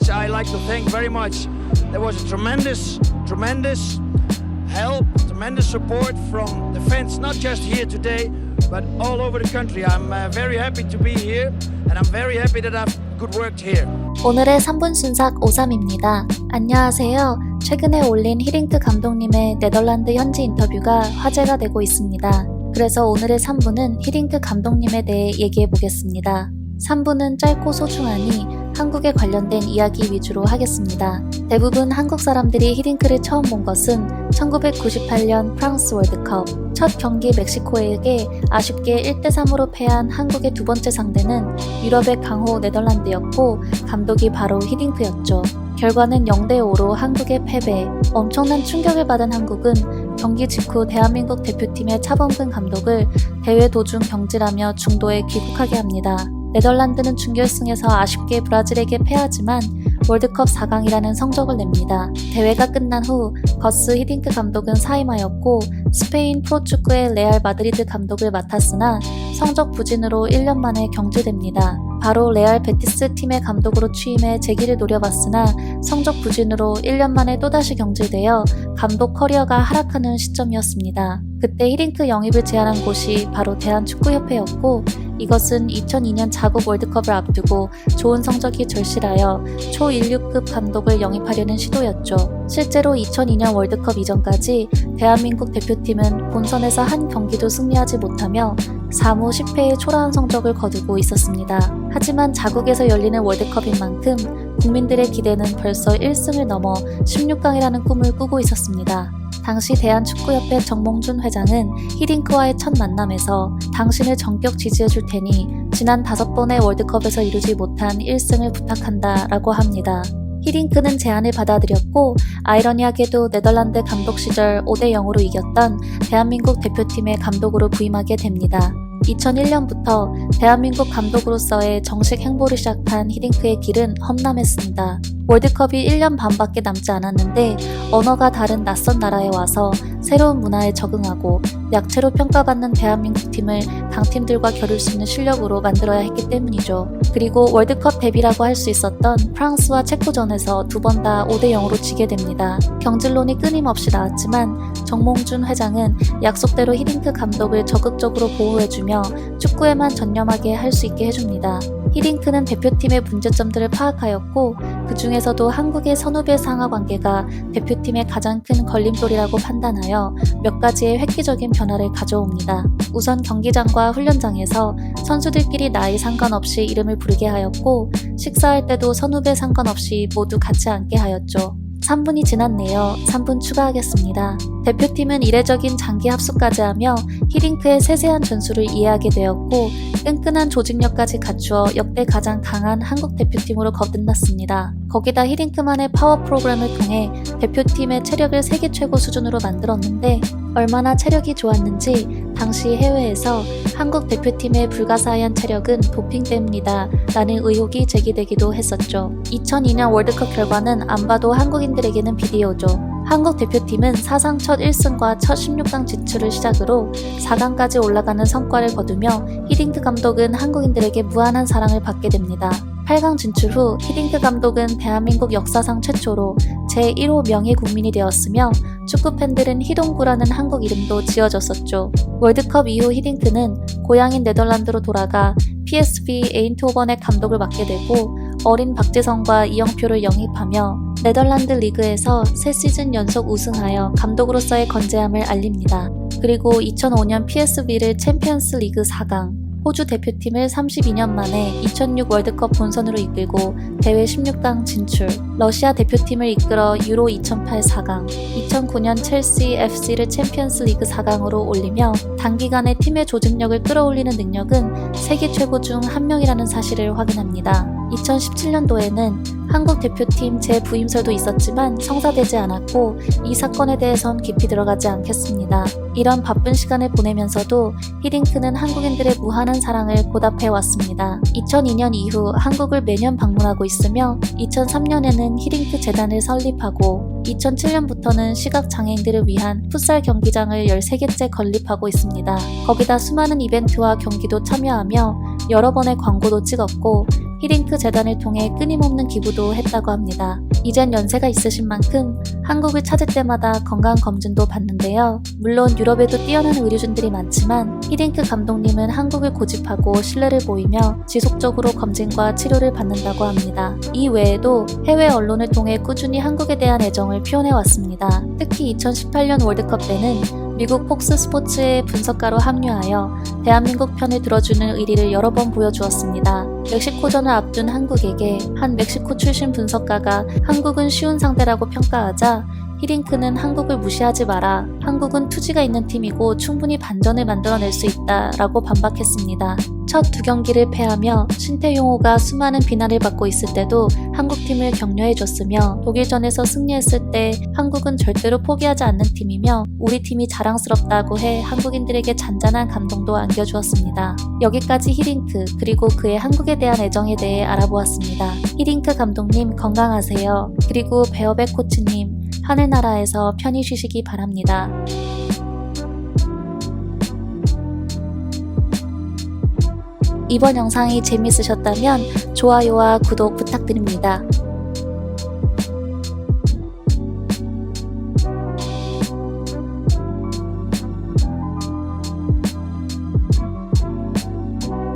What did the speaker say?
which I like to thank very much. There was a tremendous help, tremendous support from the fans, not just here today, but all over the country. I'm very happy to be here, and I'm very happy that I've good worked here. 오늘의 3분 순삭 오삼입니다. 안녕하세요. 최근에 올린 히딩크 감독님의 네덜란드 현지 인터뷰가 화제가 되고 있습니다. 그래서 오늘의 3부는 히딩크 감독님에 대해 얘기해 보겠습니다. 3부는 짧고 소중하니 한국에 관련된 이야기 위주로 하겠습니다. 대부분 한국 사람들이 히딩크를 처음 본 것은 1998년 프랑스 월드컵 첫 경기 멕시코에게 아쉽게 1대3으로 패한 한국의 두 번째 상대는 유럽의 강호 네덜란드였고 감독이 바로 히딩크였죠. 결과는 0대5로 한국의 패배. 엄청난 충격을 받은 한국은 경기 직후 대한민국 대표팀의 차범근 감독을 대회 도중 경질하며 중도에 귀국하게 합니다. 네덜란드는 준결승에서 아쉽게 브라질에게 패하지만 월드컵 4강이라는 성적을 냅니다. 대회가 끝난 후 거스 히딩크 감독은 사임하였고 스페인 프로축구의 레알 마드리드 감독을 맡았으나 성적 부진으로 1년 만에 경질됩니다. 바로 레알 베티스 팀의 감독으로 취임해 재기를 노려봤으나 성적 부진으로 1년 만에 또다시 경질되어 감독 커리어가 하락하는 시점이었습니다. 그때 히딩크 영입을 제안한 곳이 바로 대한축구협회였고 이것은 2002년 자국 월드컵을 앞두고 좋은 성적이 절실하여 초16급 감독을 영입하려는 시도였죠. 실제로 2002년 월드컵 이전까지 대한민국 대표팀은 본선에서 한 경기도 승리하지 못하며 사무 10패의 초라한 성적을 거두고 있었습니다. 하지만 자국에서 열리는 월드컵인 만큼 국민들의 기대는 벌써 1승을 넘어 16강이라는 꿈을 꾸고 있었습니다. 당시 대한축구협회 정몽준 회장은 히딩크와의 첫 만남에서 당신을 전격 지지해줄 테니 지난 5번의 월드컵에서 이루지 못한 1승을 부탁한다 라고 합니다. 히딩크는 제안을 받아들였고 아이러니하게도 네덜란드 감독 시절 5대0으로 이겼던 대한민국 대표팀의 감독으로 부임하게 됩니다. 2001년부터 대한민국 감독으로서의 정식 행보를 시작한 히딩크의 길은 험난했습니다. 월드컵이 1년 반밖에 남지 않았는데 언어가 다른 낯선 나라에 와서 새로운 문화에 적응하고 약체로 평가받는 대한민국 팀을 강팀들과 겨룰 수 있는 실력으로 만들어야 했기 때문이죠. 그리고 월드컵 데뷔라고 할 수 있었던 프랑스와 체코전에서 두 번 다 5대0으로 지게 됩니다. 경질론이 끊임없이 나왔지만 정몽준 회장은 약속대로 히딩크 감독을 적극적으로 보호해주며 축구에만 전념하게 할 수 있게 해줍니다. 히딩크는 대표팀의 문제점들을 파악하였고 그 중에서도 한국의 선후배 상하 관계가 대표팀의 가장 큰 걸림돌이라고 판단하여 몇 가지의 획기적인 변화를 가져옵니다. 우선 경기장과 훈련장에서 선수들끼리 나이 상관없이 이름을 부르게 하였고 식사할 때도 선후배 상관없이 모두 같이 앉게 하였죠. 3분이 지났네요. 3분 추가하겠습니다. 대표팀은 이례적인 장기 합숙까지 하며 히딩크의 세세한 전술을 이해하게 되었고 끈끈한 조직력까지 갖추어 역대 가장 강한 한국 대표팀으로 거듭났습니다. 거기다 히딩크만의 파워 프로그램을 통해 대표팀의 체력을 세계 최고 수준으로 만들었는데 얼마나 체력이 좋았는지 당시 해외에서 한국 대표팀의 불가사의한 체력은 도핑 때문이다 라는 의혹이 제기되기도 했었죠. 2002년 월드컵 결과는 안 봐도 한국인들에게는 비디오죠. 한국 대표팀은 사상 첫 1승과 첫 16강 진출을 시작으로 4강까지 올라가는 성과를 거두며 히딩크 감독은 한국인들에게 무한한 사랑을 받게 됩니다. 8강 진출 후 히딩크 감독은 대한민국 역사상 최초로 제1호 명예 국민이 되었으며 축구 팬들은 희동구라는 한국 이름도 지어졌었죠. 월드컵 이후 히딩크는 고향인 네덜란드로 돌아가 PSV 에인트호번의 감독을 맡게 되고 어린 박지성과 이영표를 영입하며 네덜란드 리그에서 3시즌 연속 우승하여 감독으로서의 건재함을 알립니다. 그리고 2005년 PSV를 챔피언스 리그 4강, 호주 대표팀을 32년 만에 2006 월드컵 본선으로 이끌고 대회 16강 진출, 러시아 대표팀을 이끌어 유로 2008 4강, 2009년 첼시 FC를 챔피언스 리그 4강으로 올리며 단기간에 팀의 조직력을 끌어올리는 능력은 세계 최고 중 한 명이라는 사실을 확인합니다. 2017년도에는 한국 대표팀 재부임설도 있었지만 성사되지 않았고 이 사건에 대해선 깊이 들어가지 않겠습니다. 이런 바쁜 시간을 보내면서도 히딩크는 한국인들의 무한한 사랑을 보답해왔습니다. 2002년 이후 한국을 매년 방문하고 있으며 2003년에는 히딩크 재단을 설립하고 2007년부터는 시각장애인들을 위한 풋살 경기장을 13개째 건립하고 있습니다. 거기다 수많은 이벤트와 경기도 참여하며 여러 번의 광고도 찍었고 히딩크 재단을 통해 끊임없는 기부도 했다고 합니다. 이젠 연세가 있으신 만큼 한국을 찾을 때마다 건강검진도 받는데요. 물론 유럽에도 뛰어난 의료진들이 많지만 히딩크 감독님은 한국을 고집하고 신뢰를 보이며 지속적으로 검진과 치료를 받는다고 합니다. 이 외에도 해외 언론을 통해 꾸준히 한국에 대한 애정을 표현해왔습니다. 특히 2018년 월드컵 때는 미국 폭스 스포츠의 분석가로 합류하여 대한민국 편을 들어주는 의리를 여러 번 보여주었습니다. 멕시코전을 앞둔 한국에게 한 멕시코 출신 분석가가 한국은 쉬운 상대라고 평가하자 히딩크는 한국을 무시하지 마라. 한국은 투지가 있는 팀이고 충분히 반전을 만들어낼 수 있다 라고 반박했습니다. 첫 두 경기를 패하며 신태용호가 수많은 비난을 받고 있을 때도 한국팀을 격려해줬으며 독일전에서 승리했을 때 한국은 절대로 포기하지 않는 팀이며 우리 팀이 자랑스럽다고 해 한국인들에게 잔잔한 감동도 안겨주었습니다. 여기까지 히딩크 그리고 그의 한국에 대한 애정에 대해 알아보았습니다. 히딩크 감독님 건강하세요. 그리고 베어백 코치님 하늘나라에서 편히 쉬시기 바랍니다. 이번 영상이 재밌으셨다면 좋아요와 구독 부탁드립니다.